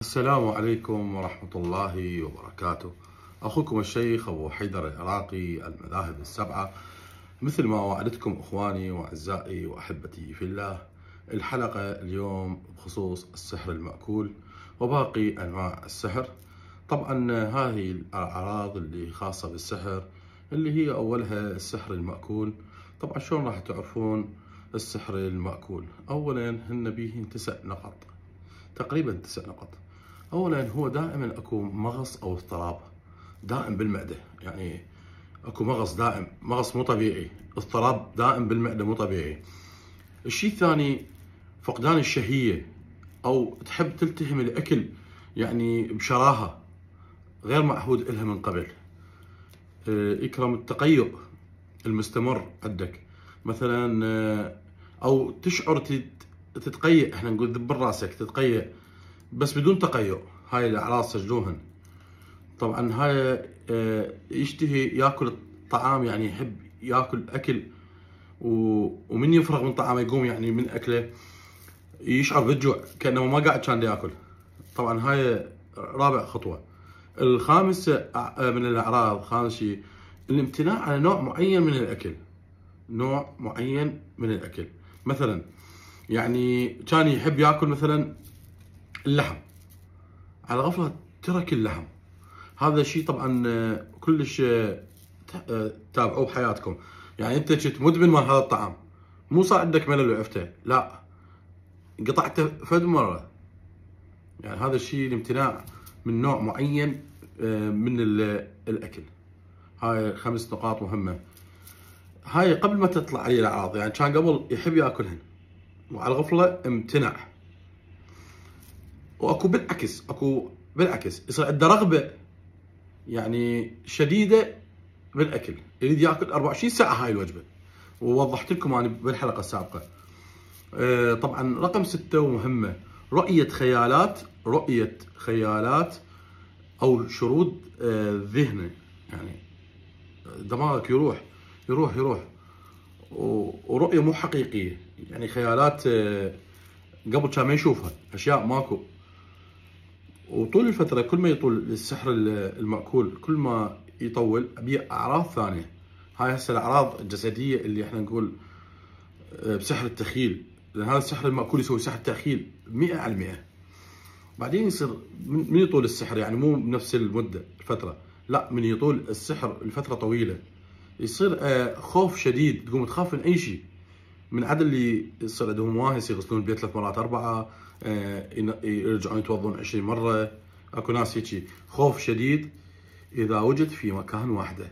السلام عليكم ورحمة الله وبركاته. أخوكم الشيخ أبو حيدر العراقي، المذاهب السبعة. مثل ما وعدتكم أخواني وأعزائي وأحبتي في الله، الحلقة اليوم بخصوص السحر المأكول وباقي أنواع السحر. طبعا هذه الأعراض اللي خاصة بالسحر اللي هي أولها السحر المأكول. طبعا شلون راح تعرفون السحر المأكول؟ أولا هن بيه 9 نقط، تقريبا 9 نقط. اولا هو دائما اكو مغص او اضطراب دائم بالمعده، يعني اكو مغص دائم، مغص مو طبيعي، اضطراب دائم بالمعده مو طبيعي. الشيء الثاني فقدان الشهيه، او تحب تلتهم الاكل يعني بشراهه غير معهود لها من قبل. يكرم التقيؤ المستمر عندك مثلا، او تشعر تتقيأ، احنا نقول ذب راسك تتقيأ بس بدون تقيؤ. هاي الاعراض سجلوهن. طبعا هاي يشتهي ياكل الطعام، يعني يحب ياكل اكل ومن يفرغ من طعامه يقوم يعني من اكله يشعر بالجوع كانه ما قاعد كان ياكل. طبعا هاي رابع خطوه. الخامس من الاعراض، خامس شيء الامتناع على نوع معين من الاكل. نوع معين من الاكل، مثلا يعني كان يحب ياكل مثلا اللحم، على غفله ترك اللحم. هذا الشيء طبعا كلش تتابعوه بحياتكم. يعني انت كنت مدمن مال هذا الطعام، مو صار عندك ملل وعفته، لا، قطعته فد مره. يعني هذا الشيء الامتناع من نوع معين من الاكل. هاي 5 نقاط مهمه. هاي قبل ما تطلع عليه الاعراض، يعني كان قبل يحب ياكلهن وعلى الغفله امتنع. واكو بالعكس يصير عنده رغبه يعني شديده بالاكل، يريد ياكل 24 ساعه هاي الوجبه، ووضحت لكم انا بالحلقه السابقه. طبعا رقم 6 ومهمه، رؤيه خيالات او شرود ذهنه، يعني دماغك يروح ورؤيه مو حقيقيه، يعني خيالات قبل كان ما يشوفها، اشياء ماكو. وطول الفتره كل ما يطول السحر المأكول كل ما يطول بيه اعراض ثانيه. هاي هسه الاعراض الجسديه اللي احنا نقول بسحر التخيل، لان هذا السحر المأكول يسوي سحر تخيل 100%. بعدين يصير من يطول السحر، يعني مو بنفس المده الفتره، لا، من يطول السحر لفتره طويله يصير خوف شديد، تقوم تخاف من اي شيء. من عدد اللي يصير عندهم مواهس يغسلون البيت 3 مرات 4، يرجعون يتوضون 20 مره. اكو ناس هيك خوف شديد اذا وجد في مكان واحده،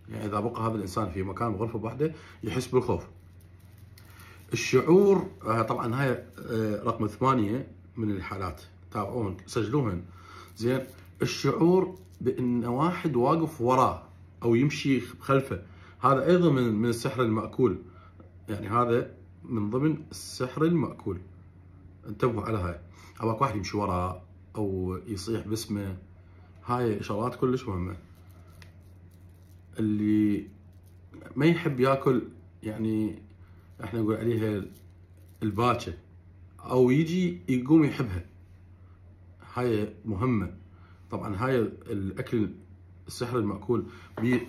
يعني اذا بقى هذا الانسان في مكان بغرفه واحده يحس بالخوف. الشعور طبعا هاي رقم 8 من الحالات، تابعوهن سجلوهن زين. الشعور بان واحد واقف وراه او يمشي خلفه، هذا ايضا من السحر المأكول، يعني هذا من ضمن السحر المأكول. انتبهوا على هاي، او واحد يمشي وراه او يصيح باسمه. هاي شغلات كلش مهمه. اللي ما يحب ياكل، يعني احنا نقول عليها الباكه، او يجي يقوم يحبها، هاي مهمه. طبعا هاي الاكل السحر المأكول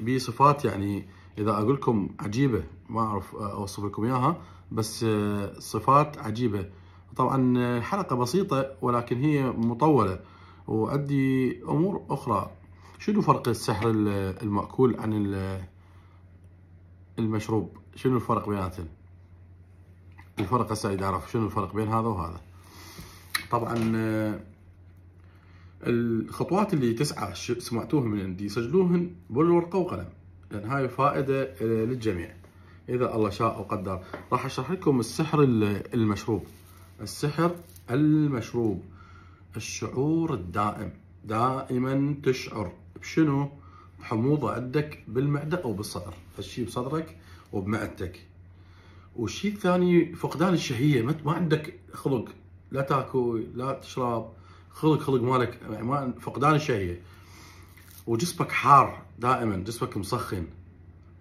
بصفات، يعني اذا اقول لكم عجيبه ما اعرف اوصف لكم اياها، بس صفات عجيبه. طبعا حلقه بسيطه ولكن هي مطوله، وعندي امور اخرى. شنو فرق السحر المأكول عن المشروب؟ شنو الفرق بيناتهم؟ الفرق هسه اريد اعرف شنو الفرق بين هذا وهذا. طبعا الخطوات اللي 9 سمعتوهم من عندي سجلوهن بالورقه وقلم، لان هاي فائده للجميع. اذا الله شاء وقدر راح اشرح لكم السحر المشروب. السحر المشروب، الشعور الدائم، دائما تشعر بشنو؟ بحموضه عندك بالمعده او بالصدر، هالشيء بصدرك وبمعدتك. والشيء الثاني فقدان الشهيه، ما عندك خلق لا تاكل لا تشرب، خلق مالك يعني ما، فقدان الشهيه. وجسمك حار دائما، جسمك مسخن.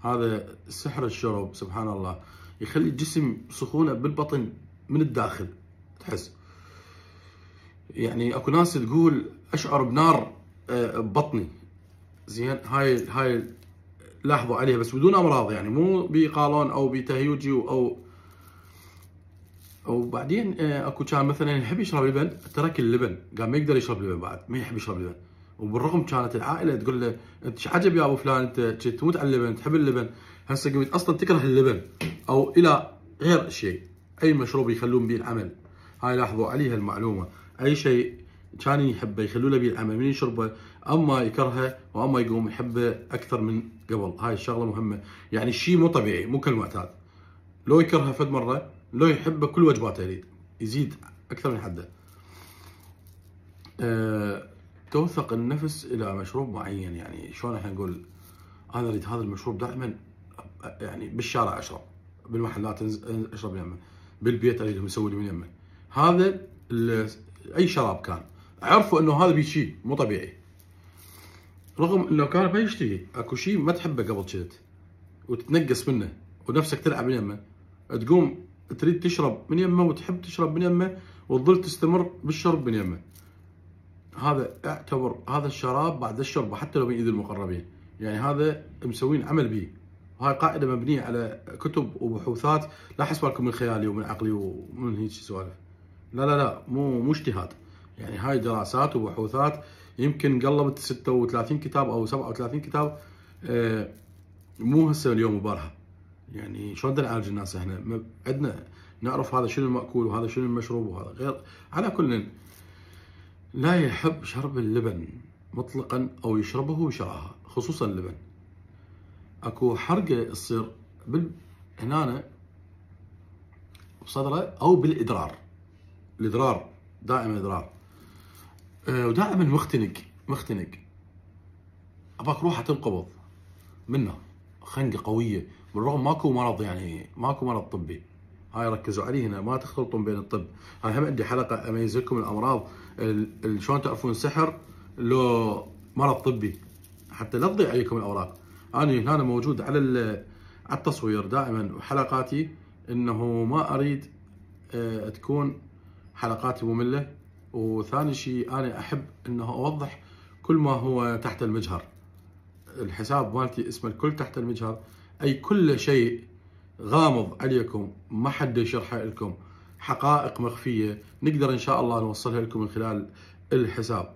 هذا سحر الشرب سبحان الله، يخلي الجسم سخونه بالبطن من الداخل تحس. يعني اكو ناس تقول اشعر بنار ببطني. زين، هاي لاحظوا عليها بس بدون امراض، يعني مو بقولون او بتهيوجي او بعدين اكو كان مثلا يحب يشرب لبن، ترك اللبن، قال ما يقدر يشرب لبن، بعد ما يحب يشرب لبن. وبالرغم كانت العائله تقول له انت ايش عجب يا ابو فلان، انت تموت على اللبن، تحب اللبن، هسه قمت اصلا تكره اللبن او الى غير شيء. اي مشروب يخلون به العمل، هاي لاحظوا عليها المعلومه. اي شيء كان يحبه يخلوا له به العمل من يشربه، اما يكرهه واما يقوم يحبه اكثر من قبل. هاي الشغله مهمه، يعني الشيء مو طبيعي، مو كالمعتاد. لو يكرهه فد مره، لو يحبه كل وجباته يريد يزيد اكثر من حده. توثق النفس الى مشروب معين، يعني شلون احنا نقول انا اريد هذا المشروب دائما، يعني بالشارع اشرب، بالمحلات اشرب من يمه، بالبيت اريد مسوي لي من يمه. هذا اي شراب كان عرفوا انه هذا بشيء مو طبيعي، رغم انه كان ما يشتهي. اكو شيء ما تحبه قبل كذا وتتنقص منه ونفسك تلعب من يمه، تقوم تريد تشرب من يمه وتحب تشرب من يمه وتظل تستمر بالشرب من يمه. هذا اعتبر هذا الشراب بعد الشرب حتى لو من ايد المقربين، يعني هذا مسوين عمل به. وهاي قاعده مبنيه على كتب وبحوثات، لا حسب لكم من خيالي ومن عقلي ومن هيك سوالف. لا مو اجتهاد، يعني هاي دراسات وبحوثات يمكن قلبت 36 كتاب او 37 كتاب. مو هسه اليوم وبارحه. يعني شلون بدنا نعالج الناس؟ احنا عندنا نعرف هذا شنو المأكول وهذا شنو المشروب وهذا غير. على كل، لا يحب شرب اللبن مطلقا او يشربه بشراهه، خصوصا اللبن. اكو حرقه تصير هنا بصدره او بالادرار. الادرار دائما ادرار، ودائما مختنق اباك روحه تنقبض منه، خنقه قويه، بالرغم ماكو مرض، يعني ماكو مرض طبي. هاي ركزوا عليه هنا، ما تخلطون بين الطب. هاي هم عندي حلقه اميز لكم الامراض، شلون تعرفون سحر لو مرض طبي، حتى لا تضيع عليكم الاوراق. انا هنا موجود على التصوير دائما حلقاتي، انه ما اريد تكون حلقاتي ممله. وثاني شيء انا احب انه اوضح كل ما هو تحت المجهر. الحساب مالتي اسمه الكل تحت المجهر، اي كل شيء غامض عليكم ما حد يشرحه لكم، حقائق مخفيه نقدر ان شاء الله نوصلها لكم من خلال الحساب.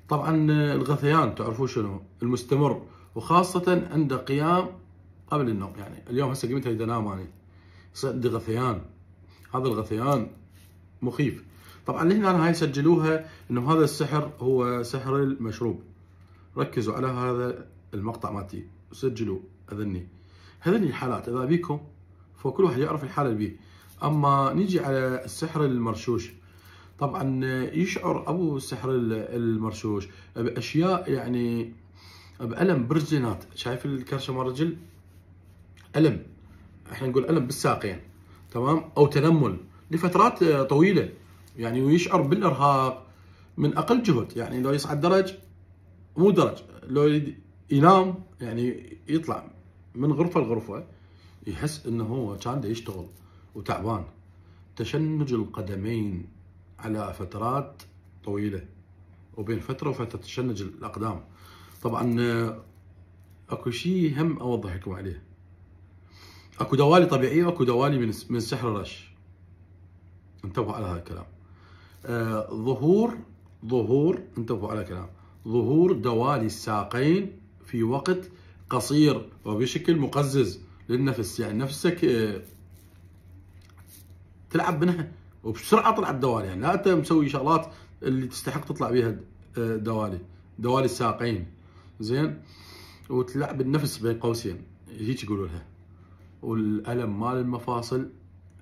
طبعا الغثيان تعرفون شنو المستمر، وخاصه عند قيام قبل النوم. يعني اليوم هسه قمت اريد انام اني، يصير عندي غثيان. هذا الغثيان مخيف. طبعا هنا هاي سجلوها انه هذا السحر هو سحر المشروب. ركزوا على هذا المقطع مالتي وسجلوا اذني. هذني الحالات اذا بيكم، فكل واحد يعرف الحاله اللي بيه. اما نيجي على السحر المرشوش، طبعا يشعر ابو السحر المرشوش باشياء، يعني بألم برجلات. شايف الكرشه مال الرجل؟ ألم، احنا نقول ألم بالساقين، تمام، او تنمل لفترات طويله، يعني ويشعر بالارهاق من اقل جهد. يعني لو يصعد درج، مو درج، لو ينام يعني يطلع من غرفه لغرفه يحس انه هو كان دا يشتغل وتعبان. تشنج القدمين على فترات طويله، وبين فتره وفتره تشنج الاقدام. طبعا اكو شيء هم اوضح لكم عليه. اكو دوالي طبيعيه واكو دوالي من سحر الرش. انتبهوا على هذا الكلام. ظهور انتبهوا على كلام، ظهور دوالي الساقين في وقت قصير وبشكل مقزز للنفس. يعني نفسك تلعب منها وبسرعه طلع الدوالي، يعني لا انت مسوي شغلات اللي تستحق تطلع بها دوالي الساقين، زين، وتلعب النفس بين قوسين هيك يقولوا لها. والالم مال المفاصل،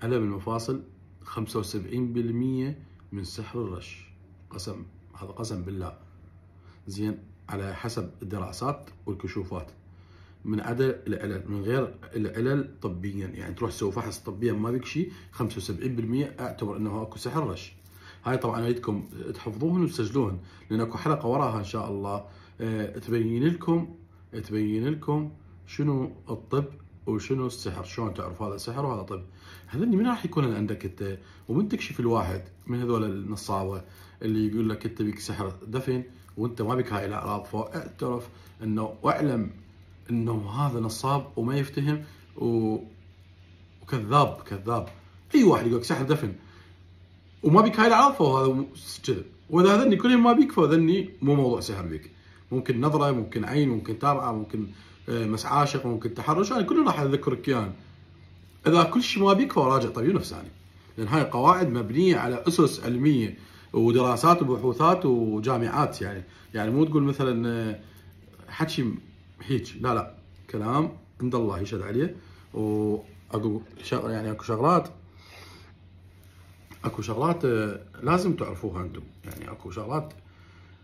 الم المفاصل 75% من سحر الرش، قسم، هذا قسم بالله، زين، على حسب الدراسات والكشوفات، من عدا العلل، من غير العلل طبيا. يعني تروح تسوي فحص طبيا ما بك شيء، 75% اعتبر انه اكو سحر رش. هاي طبعا اريدكم تحفظوهن وتسجلوهن، لان اكو حلقه وراها ان شاء الله تبين لكم شنو الطب وشنو السحر، شلون تعرف هذا سحر وهذا طب. هذني من راح يكون عندك انت، ومن تكشف الواحد من هذول النصابه اللي يقول لك انت بيك سحر دفن وانت ما بك هاي الاعراض، فاعترف انه واعلم انه هذا نصاب وما يفتهم وكذاب كذاب. اي واحد يقول لك سحر دفن وما بيك هاي الاعراض فهو هذا كذب، واذا هذني كلهم ما بيك فهذني مو موضوع سحر بيك، ممكن نظره، ممكن عين، ممكن ترعه، ممكن مس عاشق، ممكن تحرش، انا كله راح اذكرك اياهم. اذا كل شيء ما بيك فهو راجع طبيب نفساني، لان هاي قواعد مبنيه على اسس علميه ودراسات وبحوثات وجامعات. يعني مو تقول مثلا حكي هيك، لا كلام عند الله يشهد عليه. واكو يعني اكو شغلات لازم تعرفوها انتم، يعني اكو شغلات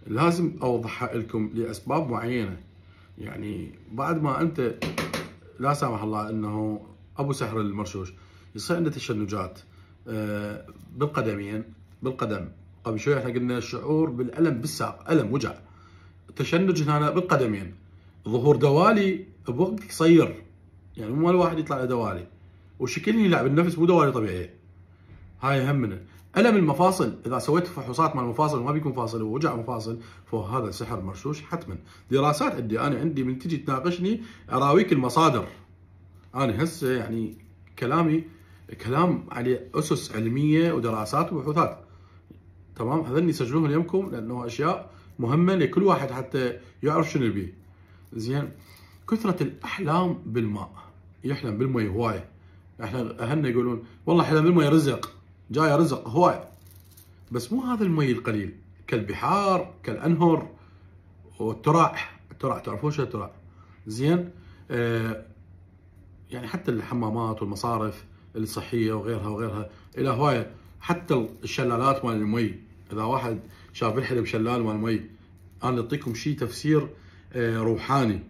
لازم اوضحها لكم لاسباب معينه. يعني بعد ما انت لا سامح الله انه ابو سحر المرشوش يصير عنده تشنجات بالقدمين، بالقدم. قبل شوي احنا قلنا الشعور بالالم بالساق، الم وجع، تشنج هنا بالقدمين، ظهور دوالي بوقت قصير، يعني مو الواحد يطلع له دوالي وشكلني يلعب النفس، مو دوالي طبيعيه. هاي يهمنا. الم المفاصل، اذا سويت فحوصات مال المفاصل وما بيكون فاصل ووجع مفاصل فهذا سحر مرشوش حتما. دراسات عندي من تجي تناقشني اراويك المصادر. انا هسه يعني كلامي كلام عليه اسس علميه ودراسات وبحوثات، تمام؟ هذني سجلوها ليمكم لانه اشياء مهمه لكل واحد حتى يعرف شنو بيه. زين، كثره الاحلام بالماء، يحلم بالمي هوايه. احنا اهلنا يقولون والله حلم بالمي رزق، جاي رزق هوايه، بس مو هذا المي القليل، كالبحار كالانهر والترع. الترع تعرفون شو الترع؟ زين، يعني حتى الحمامات والمصارف الصحيه وغيرها وغيرها الى هوايه، حتى الشلالات مال المي. اذا واحد شاف بالحلم شلال مال المي، انا اعطيكم شيء تفسير روحاني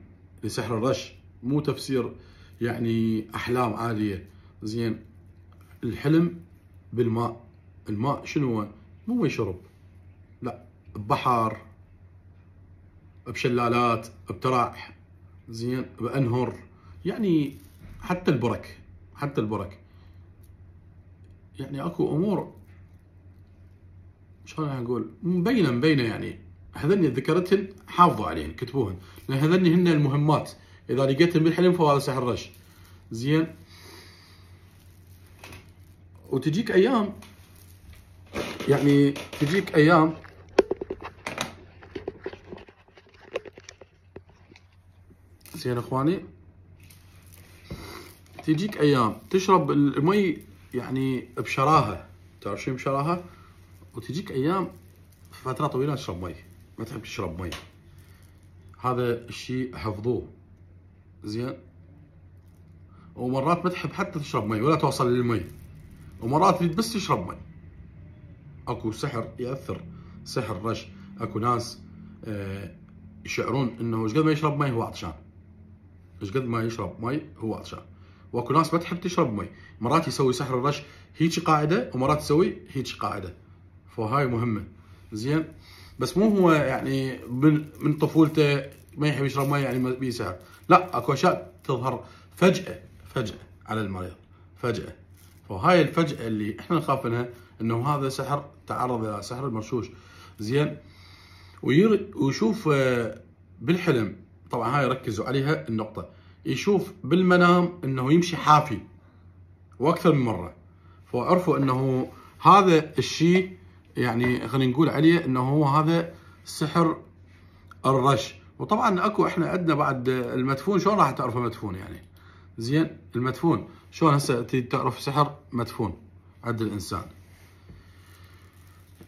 لسحر الرش، مو تفسير يعني احلام عاديه. زين، الحلم بالماء، الماء شنو هو؟ مو مي شرب، لا، ببحر، بشلالات، بترع، زين، بانهر، يعني حتى البرك، حتى البرك. يعني اكو امور شلون نقول مبينه يعني هذني ذكرتهن حافظوا عليهن كتبوهن، لان هذني هن المهمات. اذا لقيتهن بالحلم فهذا سحر رش. زين، وتجيك ايام، يعني تجيك ايام زين اخواني، تجيك ايام تشرب المي يعني بشراهه، تعرف شو بشراهه؟ وتجيك ايام فترات طويله تشرب مي، ما تحب تشرب مي. هذا الشيء حفظوه. زين، ومرات ما تحب حتى تشرب مي ولا توصل للمي، ومرات تريد بس تشرب مي. اكو سحر ياثر، سحر رش. اكو ناس يشعرون انه ايش قد ما يشرب مي هو عطشان، ايش قد ما يشرب مي هو عطشان. واكو ناس ما تحب تشرب مي، مرات يسوي سحر الرش هيك قاعده، ومرات يسوي هيك قاعده، فهاي مهمه. زين، بس مو هو يعني من طفولته ما يحب يشرب مي يعني بيه سحر، لا، اكو اشياء تظهر فجاه على المريض، فجاه. فهاي الفجاه اللي احنا نخاف منها، انه هذا سحر، تعرض الى سحر المرشوش. زين، ويشوف بالحلم، طبعا هاي ركزوا عليها النقطه، يشوف بالمنام انه يمشي حافي واكثر من مره، فعرفوا انه هذا الشيء يعني خلينا نقول عليه انه هو هذا سحر الرش. وطبعا اكو احنا عندنا بعد المدفون، شلون راح تعرفه مدفون يعني؟ زين، المدفون شلون هسه تعرف سحر مدفون عند الانسان؟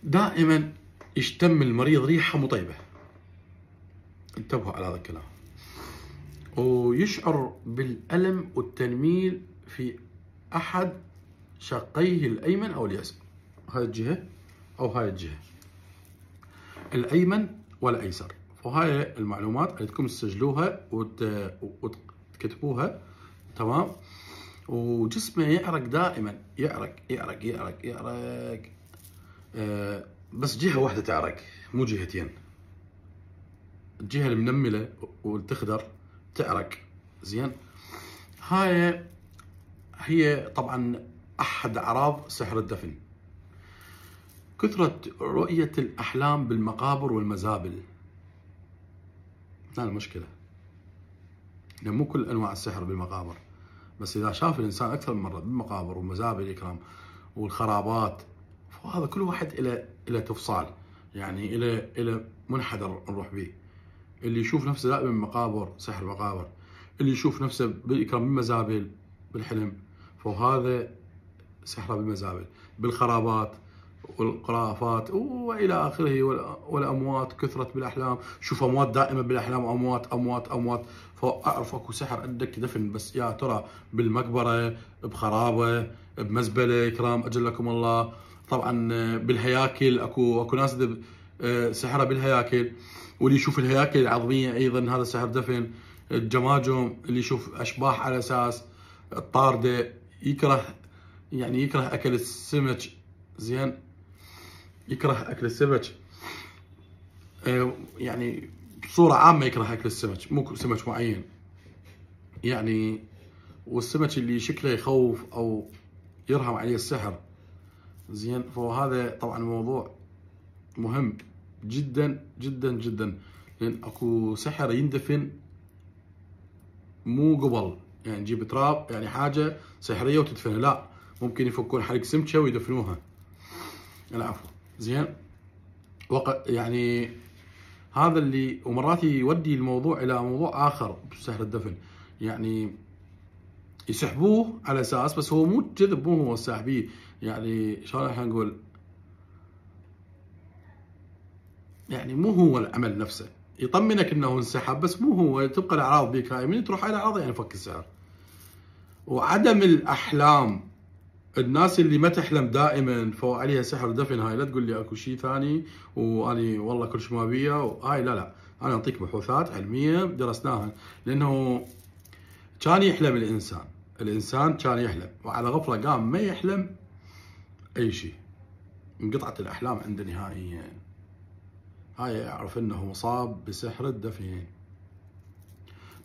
دائما يشتم المريض ريحه مو طيبه، انتبهوا على هذا الكلام، ويشعر بالالم والتنميل في احد شقيه الايمن او اليسار، هاي الجهه او هاي الجهه، الايمن والايسر. وهاي المعلومات عندكم تسجلوها وتكتبوها، تمام؟ وجسمه يعرق دائما، يعرق يعرق يعرق يعرق، بس جهه واحده تعرق مو جهتين، الجهه المنمله والتخدر تعرق. زين، هاي هي طبعا احد اعراض سحر الدفن. كثرة رؤية الأحلام بالمقابر والمزابل. هذه المشكلة، يعني مو كل أنواع السحر بالمقابر، بس إذا شاف الإنسان أكثر من مرة بالمقابر والمزابل الإكرام والخرابات، فهذا كل واحد إلى تفصال، يعني إلى منحدر نروح به. اللي يشوف نفسه دائما بالمقابر، سحر مقابر، اللي يشوف نفسه بالإكرام بالمزابل بالحلم، فهذا سحر بالمزابل، بالخرابات والخرافات والى اخره، والاموات، كثرة بالاحلام، شوف اموات دائما بالاحلام، اموات اموات اموات، فاعرف اكو سحر عندك دفن، بس يا ترى بالمقبره، بخرابه، بمزبله اكرام اجلكم الله. طبعا بالهياكل، اكو ناس سحرها بالهياكل، واللي يشوف الهياكل العظميه ايضا هذا سحر دفن. الجماجم، اللي يشوف اشباح على اساس الطارده، يكره اكل السمك، زين، يكره اكل السمك، يعني بصوره عامه يكره اكل السمك، مو سمك معين يعني. والسمك اللي شكله يخوف او يرهم عليه السحر، زين، فهذا طبعا موضوع مهم جدا جدا جدا، لان اكو سحر يندفن مو قبل، يعني نجيب تراب يعني حاجه سحريه وتدفنها، لا، ممكن يفكون حرق سمكه ويدفنوها، العفو، زين. يعني هذا اللي، ومرات يودي الموضوع الى موضوع اخر بسحر الدفن، يعني يسحبوه على اساس، بس هو مو كذب، مو هو ساحبيه، يعني شلون احنا نقول، يعني مو هو العمل نفسه، يطمنك انه انسحب، بس مو هو، تبقى الاعراض بيك هاي، من تروح على الاعراض يعني فك السحر. وعدم الاحلام، الناس اللي ما تحلم دائما فهو عليها سحر دفن، هاي لا تقول لي اكو شيء ثاني واني والله كل شيء ما بيها، هاي لا، انا اعطيك بحوثات علميه درسناها، لانه كان يحلم الانسان كان يحلم، وعلى غفله قام ما يحلم اي شيء، انقطعت الاحلام عنده نهائيا، هاي يعرف انه مصاب بسحر الدفن.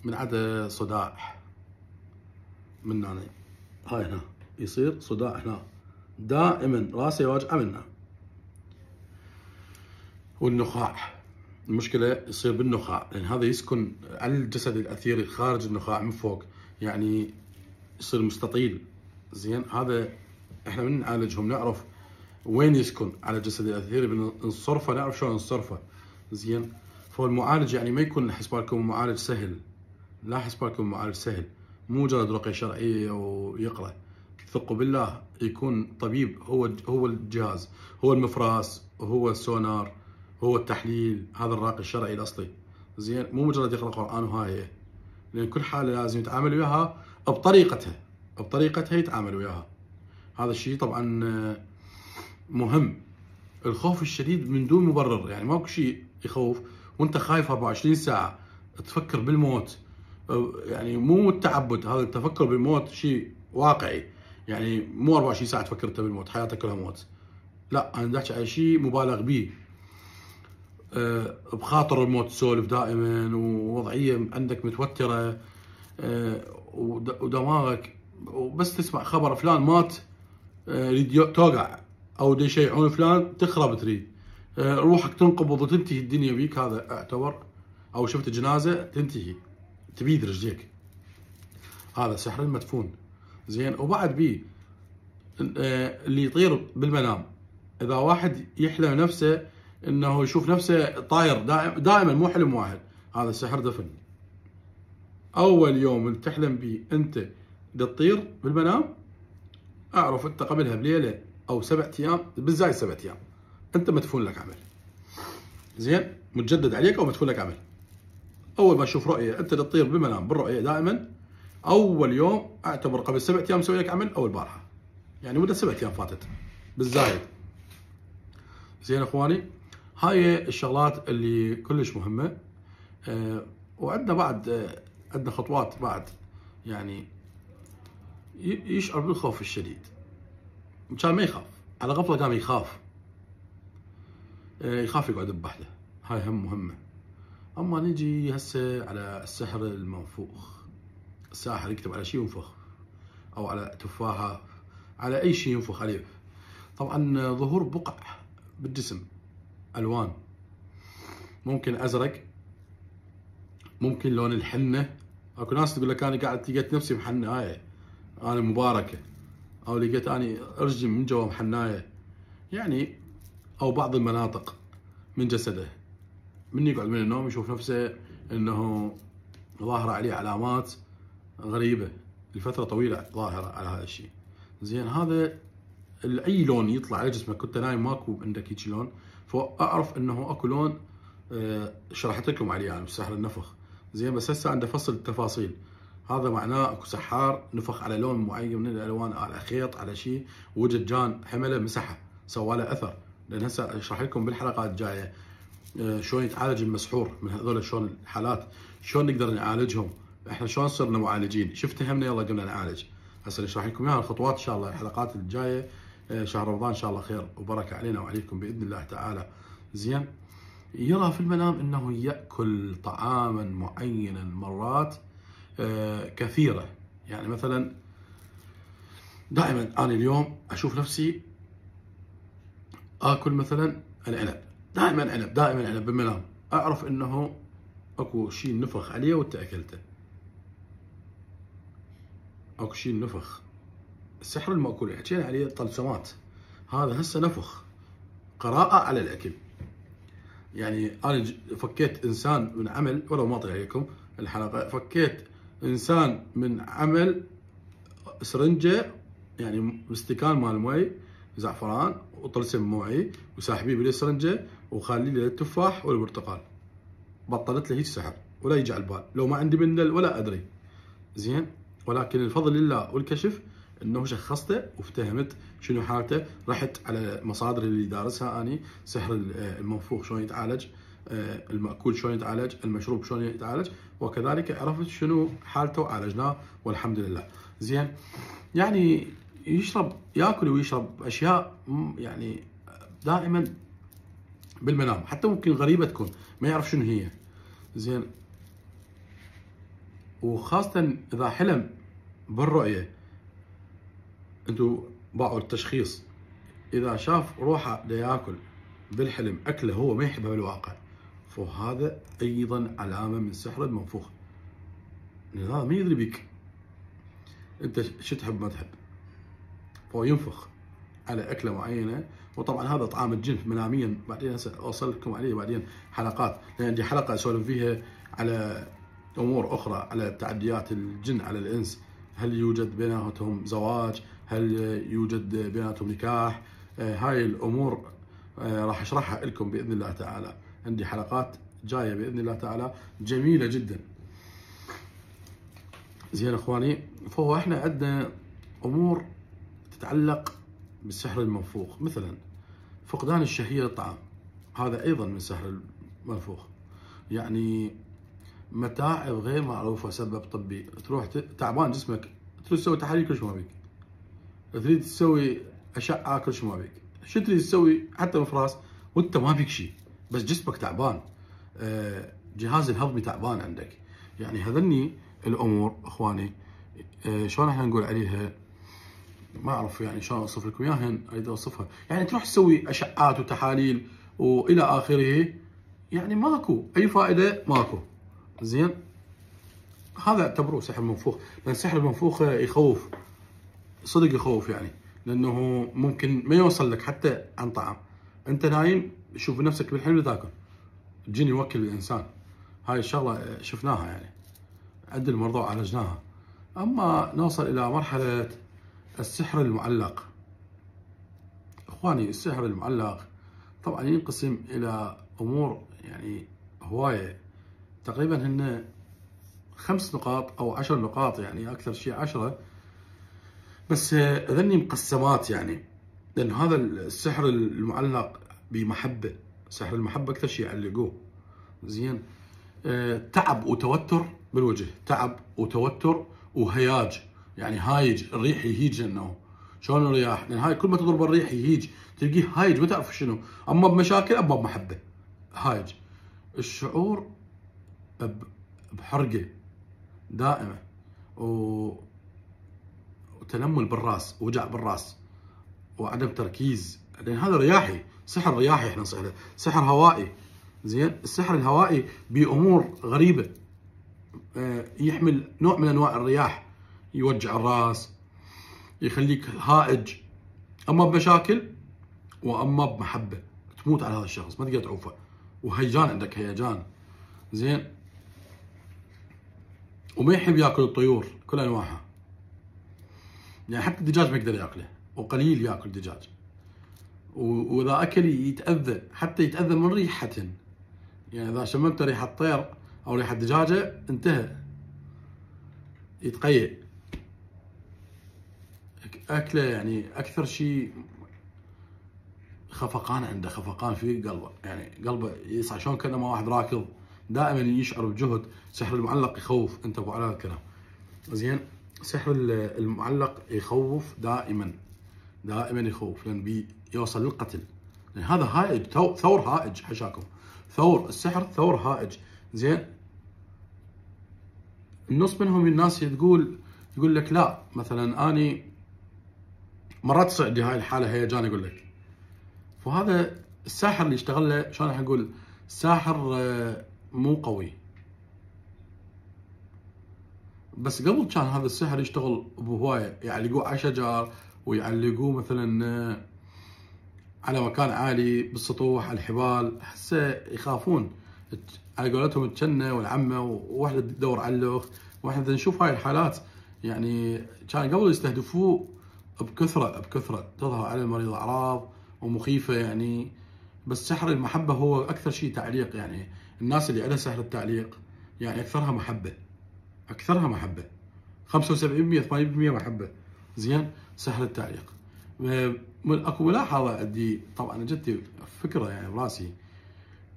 من عدا صداع من هنا، هاي هنا يصير صداع هنا دائما، راسه يوجعه منه، والنخاع، المشكله يصير بالنخاع، لان هذا يسكن على الجسد الاثيري خارج النخاع من فوق، يعني يصير مستطيل، زين. هذا احنا من نعالجهم نعرف وين يسكن على الجسد الاثيري، بنصرفه، نعرف شلون نصرفه، زين. فالمعالج يعني ما يكون حسبالكم معالج سهل، لا حسبالكم معالج سهل، مو مجرد رقية شرعية ويقرأ، ثقوا بالله، يكون طبيب، هو الجهاز، هو المفراس، هو السونار، هو التحليل، هذا الراقي الشرعي الأصلي، زين، مو مجرد يقرأ قرآن وهاي، لأن كل حالة لازم يتعامل وياها بطريقتها يتعامل وياها. هذا الشيء طبعا مهم. الخوف الشديد من دون مبرر، يعني ماكو شيء يخوف وانت خايف 24 ساعة تفكر بالموت، يعني مو التعبد، هذا التفكر بالموت شيء واقعي، يعني مو 24 ساعة تفكر انت بالموت، حياتك كلها موت، لا، انا احكي على شيء مبالغ به، بخاطر الموت تسولف دائما، ووضعية عندك متوترة، ودماغك وبس تسمع خبر فلان مات يريد توقع، او يشيعون فلان تخرب، تريد روحك تنقبض وتنتهي الدنيا بيك، هذا اعتبر، او شفت جنازة تنتهي تبيد رجليك، هذا سحر المدفون، زين. وبعد بيه اللي يطير بالمنام، اذا واحد يحلم نفسه انه يشوف نفسه طاير دائما مو حلم واحد، هذا سحر دفن. اول يوم تحلم به انت تطير بالمنام، اعرف انت قبلها بليله او 7 ايام، بالزايد 7 ايام انت مدفون لك عمل، زين، متجدد عليك او مدفون لك عمل. اول ما تشوف رؤيه انت تطير بالمنام بالرؤيه دائما، اول يوم اعتبر قبل 7 ايام مسوي لك عمل، او البارحه، يعني مده 7 ايام فاتت بالزايد، زين اخواني. هاي الشغلات اللي كلش مهمه. وعندنا بعد عندنا خطوات بعد، يعني يشعر بالخوف الشديد، كان ما يخاف، على غفله قام يخاف يقعد بوحده، هاي هم مهمه. اما نجي هسه على السحر المنفوخ، الساحر يكتب على شيء ينفخ، او على تفاحه، على اي شيء ينفخ عليه. طبعا ظهور بقع بالجسم الوان، ممكن ازرق، ممكن لون الحنه. اكو ناس تقول لك انا قاعد لقيت نفسي محنايه، انا مباركه، او لقيت اني ارجم من جوا محنايه يعني، او بعض المناطق من جسده من يقعد من النوم يشوف نفسه انه ظاهره عليه علامات غريبه لفتره طويله ظاهره على هذا الشيء. زين هذا اي لون يطلع على جسمك كنت نايم ماكو عندك هيك لون، فاعرف انه اكو لون شرحت لكم عليه يعني بسحر النفخ. زين بس هسه عنده فصل التفاصيل، هذا معناه اكو سحار نفخ على لون معين من الالوان، على خيط على شيء، وجد جان حمله مسحه سوى له اثر. لان هسه اشرح لكم بالحلقات الجايه شلون يتعالج المسحور من هذول، شلون الحالات شلون نقدر نعالجهم، احنا شلون صرنا معالجين، شفت همنا يلا قمنا نعالج. هسه نشرح لكم اياها الخطوات ان شاء الله الحلقات الجايه. شهر رمضان ان شاء الله خير وبركه علينا وعليكم باذن الله تعالى. زين يرى في المنام انه ياكل طعاما معينا مرات كثيره، يعني مثلا دائما انا اليوم اشوف نفسي اكل مثلا العنب، دائما عنب دائما عنب بالمنام، اعرف انه اكو شيء نفخ عليه وانت اكلته، اكو شيء نفخ. السحر المأكول اللي حكينا عليه طلسمات، هذا هسه نفخ قراءة على الاكل. يعني انا فكيت انسان من عمل، ولو ما طلع عليكم الحلقه، فكيت انسان من عمل سرنجه يعني استكان مال مي زعفران وطلسم موعي وساحبيه بالسرنجه وخالي لي التفاح والبرتقال، بطلت له هيك سحر ولا يجي على البال، لو ما عندي بندل ولا ادري. زين ولكن الفضل لله والكشف انه شخصته وافتهمت شنو حالته، رحت على مصادر اللي دارسها اني، سحر المنفوخ شلون يتعالج، المأكول شلون يتعالج، المشروب شلون يتعالج، وكذلك عرفت شنو حالته وعالجناه والحمد لله. زين يعني ياكل ويشرب اشياء يعني دائما بالمنام، حتى ممكن غريبه تكون ما يعرف شنو هي. زين وخاصه اذا حلم بالرؤيه، انتو باعوا التشخيص، اذا شاف روحه ياكل بالحلم اكله هو ما يحبها بالواقع، فهذا ايضا علامه من سحر المنفوخ. لان هذا ما يدري بك انت شو تحب ما تحب، فهو ينفخ على اكله معينه. وطبعا هذا طعام الجن مناميا، بعدين اوصل لكم عليه بعدين حلقات، لان عندي حلقه اسولف فيها على امور اخرى، على تعديات الجن على الانس، هل يوجد بيناتهم زواج، هل يوجد بيناتهم نكاح، هاي الامور راح اشرحها لكم باذن الله تعالى، عندي حلقات جايه باذن الله تعالى جميله جدا. زين اخواني، فهو احنا عندنا امور تتعلق بالسحر المنفوخ، مثلا فقدان الشهيه للطعام، هذا ايضا من سحر المنفوخ. يعني متاعب غير معروفه سبب طبي، تروح تعبان جسمك تريد تسوي تحاليل كل شيء ما بيك، تريد تسوي اشعه كل شيء ما بيك، شو تريد تسوي حتى مفراس وانت ما بيك شيء، بس جسمك تعبان، جهاز الهضمي تعبان عندك. يعني هذني الامور اخواني شلون احنا نقول عليها، ما اعرف يعني شلون اوصف لكم اياها، اريد اوصفها. يعني تروح تسوي اشعات وتحاليل والى اخره، يعني ماكو اي فائده ماكو. زين هذا اعتبروه سحر منفوخ، لان سحر المنفوخ يخوف صدق، يخوف يعني، لانه ممكن ما يوصل لك حتى عن طعام، انت نايم شوف نفسك بالحلم تاكل، الجن يوكل الانسان. هاي الشغله شفناها يعني عند المرضى وعالجناها. اما نوصل الى مرحله السحر المعلق، اخواني السحر المعلق طبعا ينقسم الى امور يعني هوايه، تقريبا هن 5 نقاط او 10 نقاط، يعني اكثر شيء 10، بس ذني مقسمات يعني، لان هذا السحر المعلق بمحبه، سحر المحبه اكثر شيء يعلقوه. زين تعب وتوتر بالوجه، تعب وتوتر وهياج، يعني هايج، الريح يهيج، انه شلون الرياح، لان هاي كل ما تضرب الريح يهيج، تلقيه هايج ما تعرف شنو، اما بمشاكل اما بمحبه هايج. الشعور بحرقه دائمه وتنمل بالراس، وجع بالراس، وعدم تركيز لان هذا رياحي، سحر رياحي احنا نصيح له، سحر هوائي. زين، السحر الهوائي بامور غريبه، يحمل نوع من انواع الرياح، يوجع الراس، يخليك هائج، اما بمشاكل واما بمحبه، تموت على هذا الشخص ما تقدر تعوفه، وهيجان، عندك هيجان. زين، وما يحب ياكل الطيور كل انواعها، يعني حتى الدجاج ما يقدر ياكله، وقليل ياكل دجاج، واذا اكل يتاذى، حتى يتاذى من ريحه، يعني اذا شممت ريحه طير او ريحه دجاجه انتهى، يتقيأ. اكله يعني اكثر شيء خفقان، عنده خفقان في قلبه، يعني قلبه يصعد شلون كانما واحد راكض، دائما يشعر بجهد. سحر المعلق يخوف، انتبهوا على هذا الكلام. زين، سحر المعلق يخوف دائما، دائما يخوف، لان بيوصل للقتل، لان هذا هائج، ثور هائج، حشاكم ثور، السحر ثور هائج. زين، النص منهم الناس يقول لك لا، مثلا اني مرات تصير عندي هاي الحاله هيجان، يقول لك، فهذا الساحر اللي يشتغل له، شلون راح نقول، ساحر مو قوي. بس قبل كان هذا السحر يشتغل بهوايه، يعلقوه على شجر، ويعلقوه مثلا على مكان عالي بالسطوح، على الحبال، هسه يخافون على قولتهم الجنه والعمه، وواحده تدور على الاخ، واحنا نشوف هاي الحالات. يعني كان قبل يستهدفوه بكثره تظهر على المريض اعراض ومخيفه يعني. بس سحر المحبه هو اكثر شيء تعليق، يعني الناس اللي عندها سحر التعليق يعني اكثرها محبه، 75% 80% محبه. زين، سحر التعليق. اكو ملاحظه عندي، طبعا جتني فكره يعني براسي،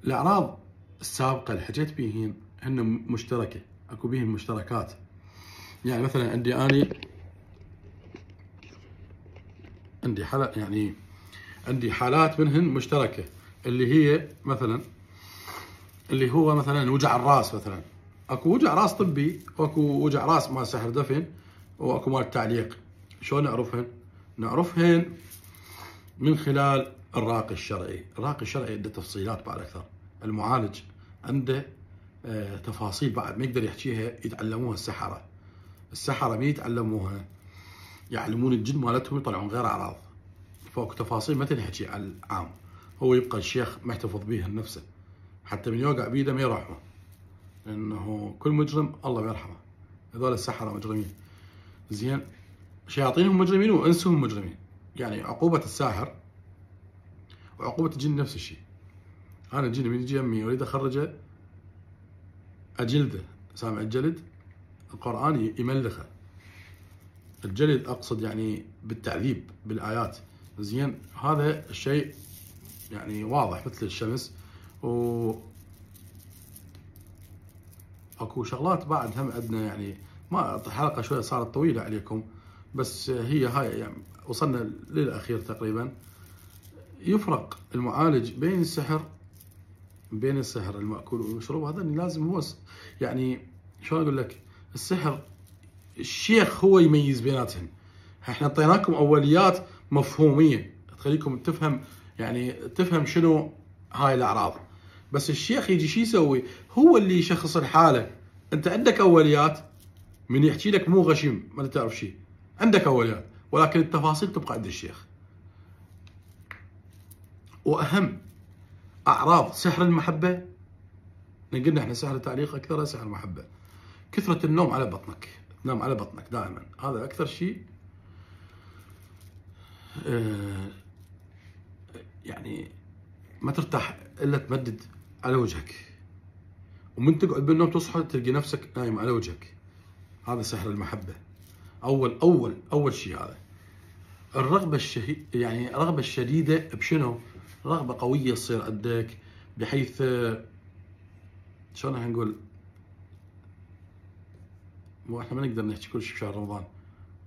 الاعراض السابقه اللي حكيت بيهن هن مشتركه، اكو بيهن مشتركات. يعني مثلا عندي حالات، يعني عندي حالات منهن مشتركه، اللي هي مثلا اللي هو مثلا وجع الراس. مثلا اكو وجع راس طبي، واكو وجع راس مال سحر دفن، واكو مال التعليق. شلون نعرفهن؟ نعرفهن من خلال الراقي الشرعي. الراقي الشرعي عنده تفصيلات بعد اكثر، المعالج عنده تفاصيل بعد ما يقدر يحكيها، يتعلموها السحرة ما يتعلموها، يعلمون الجن مالتهم، يطلعون غير اعراض، فوق تفاصيل ما تنحكي على العام. هو يبقى الشيخ محتفظ بيها لنفسه، حتى من يوقع بيده ما يرحمه، لانه كل مجرم الله بيرحمه، هذول السحرة مجرمين. زين، شياطينهم مجرمين وانسهم مجرمين، يعني عقوبة الساحر وعقوبة الجن نفس الشيء. انا الجن من يجي يمي اريد اخرجه اجلده، سامع الجلد؟ القرآن يملخه، الجلد اقصد يعني بالتعذيب بالايات. زين، هذا الشيء يعني واضح مثل الشمس. اكو شغلات بعد هم عندنا، يعني ما الحلقه شويه صارت طويله عليكم، بس هي هاي يعني وصلنا للاخير تقريبا. يفرق المعالج بين السحر المأكول والمشروب، هذا لازم هو يعني شلون اقول لك، السحر الشيخ هو يميز بيناتهم. احنا اعطيناكم اوليات مفهوميه تخليكم تفهم، يعني تفهم شنو هاي الاعراض، بس الشيخ يجي شو يسوي؟ هو اللي يشخص الحاله. انت عندك اوليات، من يحكي لك مو غشيم ما تعرف شيء، عندك اوليات، ولكن التفاصيل تبقى عند الشيخ. واهم اعراض سحر المحبه، قلنا احنا سحر التعليق اكثر سحر المحبه، كثره النوم على بطنك، تنام على بطنك دائما، هذا اكثر شيء. يعني ما ترتاح الا تمدد على وجهك، ومن تقعد بالنوم تصحى تلقي نفسك نايم على وجهك. هذا سحر المحبه. اول شيء هذا. الرغبه يعني الرغبه الشديده بشنو؟ رغبه قويه تصير عندك، بحيث شلون راح نقول، مو احنا ما نقدر نحكي كل شيء بشهر رمضان.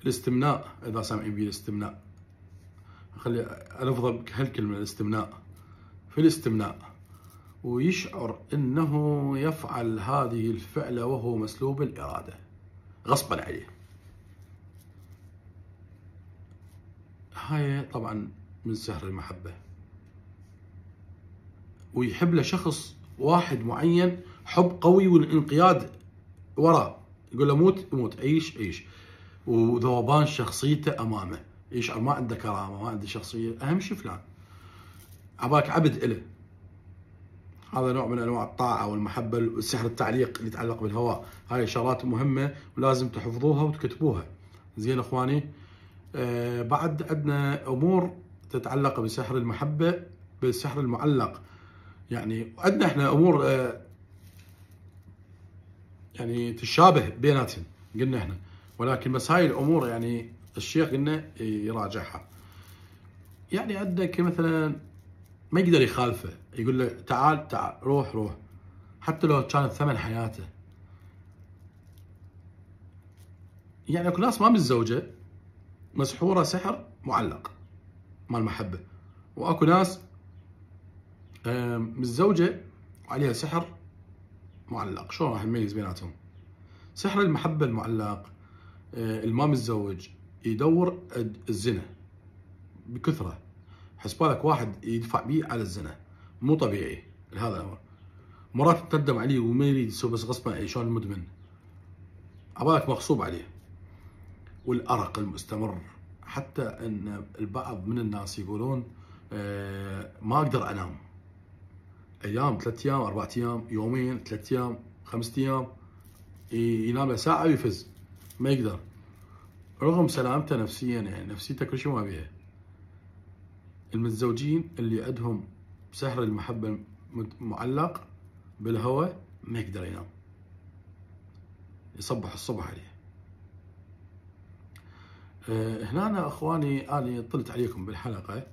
الاستمناء، اذا سامعين بي الاستمناء، خلي الفظه بهالكلمه، الاستمناء، في الاستمناء، ويشعر انه يفعل هذه الفعله وهو مسلوب الاراده غصبا عليه. هاي طبعا من سحر المحبة، ويحب له شخص واحد معين حب قوي والانقياد وراه، يقول له موت موت، عيش عيش، وذوبان شخصيته امامه، يشعر ما عنده كرامه، ما عنده شخصيه، اهم شيء فلان، عباك عبد إله. هذا نوع من انواع الطاعه والمحبه والسحر التعليق اللي يتعلق بالهواء. هاي شغلات مهمه ولازم تحفظوها وتكتبوها. زين اخواني، بعد عندنا امور تتعلق بسحر المحبه، بالسحر المعلق. يعني عندنا احنا امور يعني تشابه بيناتهم قلنا احنا، ولكن بس هاي الامور يعني الشيخ قلنا يراجعها. يعني عندك مثلا ما يقدر يخالفه، يقول له تعال تعال، روح روح، حتى لو كانت ثمن حياته. يعني اكو ناس ما متزوجه مسحوره سحر معلق مال محبه، واكو ناس متزوجه وعليها سحر معلق. شلون راح نميز بيناتهم؟ سحر المحبه المعلق، الما متزوج يدور الزنا بكثره، حسبالك واحد يدفع بيه على الزنا، مو طبيعي هذا الامر. مرات تندم عليه وما يريد يسوي بس غصبا عليه، شلون المدمن، عبالك مغصوب عليه. والارق المستمر، حتى ان البعض من الناس يقولون ما اقدر انام ايام، 3 ايام 4 ايام، يومين 3 ايام 5 ايام، ينام له ساعه ويفز، ما يقدر، رغم سلامته نفسيا، يعني نفسيته كل شيء ما بيها. المتزوجين اللي عندهم سحر المحبه معلق بالهوى ما يقدر ينام، يصبح الصبح عليه. هنا أنا اخواني انا طلت عليكم بالحلقه،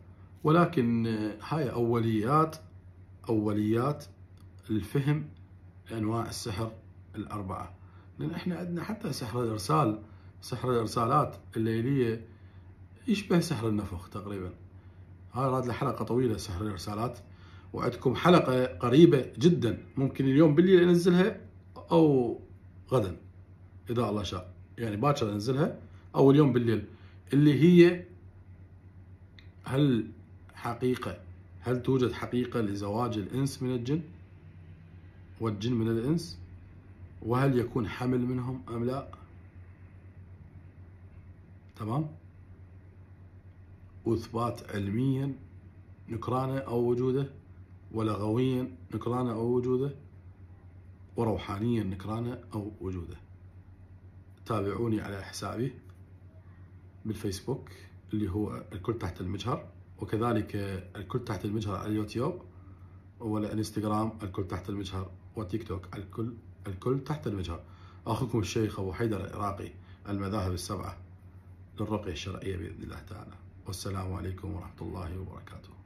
ولكن هاي اوليات الفهم لانواع السحر الاربعه. لان احنا عندنا حتى سحر الارسال، سحر الارسالات الليليه يشبه سحر النفخ تقريبا. هاي راد له حلقه طويله سحر الارسالات، وعندكم حلقه قريبه جدا ممكن اليوم بالليل انزلها او غدا اذا الله شاء، يعني باكر انزلها او اليوم بالليل، اللي هي هل توجد حقيقه لزواج الانس من الجن والجن من الانس، وهل يكون حمل منهم ام لا؟ تمام؟ واثبات علميا نكرانه او وجوده، ولغويا نكرانه او وجوده، وروحانيا نكرانه او وجوده. تابعوني على حسابي بالفيسبوك اللي هو الكل تحت المجهر، وكذلك الكل تحت المجهر على اليوتيوب والانستغرام الكل تحت المجهر، وتيك توك الكل تحت المجهر. اخوكم الشيخ ابو حيدر العراقي، المذاهب السبعه للرقيه الشرعيه باذن الله تعالى. والسلام عليكم ورحمه الله وبركاته.